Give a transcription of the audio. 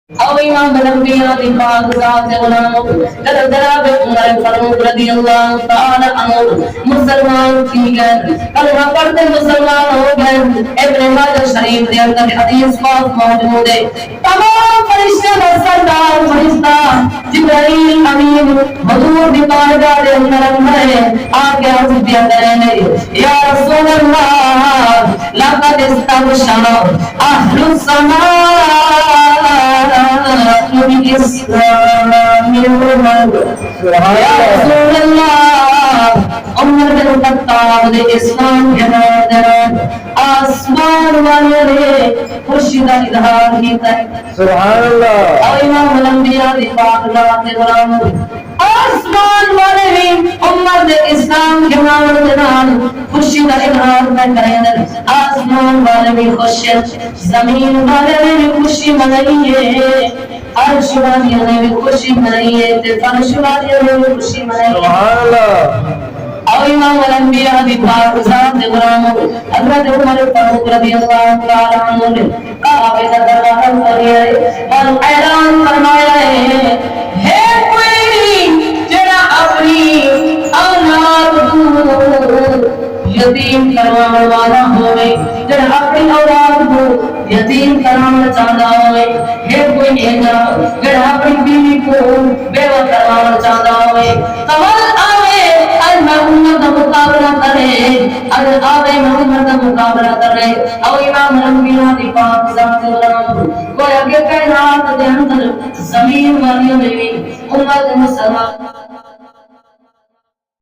او امام الانبیاء دی پاک ذات غلام جناب عمر فاروق رضی اللہ تعالی عنہ مسلمان تھی گئے، کلمہ پڑھتے مسلمان ہو گئے۔ ابن ماجہ شریف دے اندر حدیث پاک موجود ہے، تمام فرشتے کا سردار فرشتہ جبرائیل امین حضور دی بارگاہ دے اندر ہے، آگے عرض کیا کریں یا رسول اللہ لقد استبشر اہل السماء یا رسول اللہ عمر بن خطاب نے اسلام کے نام آسمان والے نے خوشی کا اظہار کیتا ہے، سبحان اللہ۔ اور امام الانبیاء دی پاک ذات غلام آسمان والے بھی عمر دے اسلام کے نام دے نال خوشی کا اظہار کریں، آسمان والے بھی خوش ہیں، زمین والے بھی خوشی منائی ہے، عرش والے نے بھی خوشی منائی ہے، فرش والے نے بھی خوشی منائی ہے، سبحان اللہ۔ اور امام الانبیاء دی پاک ذات غلام حضرت عمر فاروق رضی اللہ تعالی عنہ نے کعبے کا دروازہ کھولیا ہے اور اعلان فرمایا ہے کوئی جڑا اپنی اولاد یتیم کروانے والا ہوئے، جڑا اپنی اولاد کو یتیم کروانا چاہتا ہوئے، ہے کوئی ایسا جڑا اپنی بیوی کو بیوہ کروانا چاہتا ہوئے، قبل آوے محمد کا مقابلہ کرے، اگر آوے محمد کا مقابلہ کرے، او امام الانبیاء دی پاک ذات غلام کوئی اگے کائنات دے اندر زمین والیوں نے بھی امت مسلمان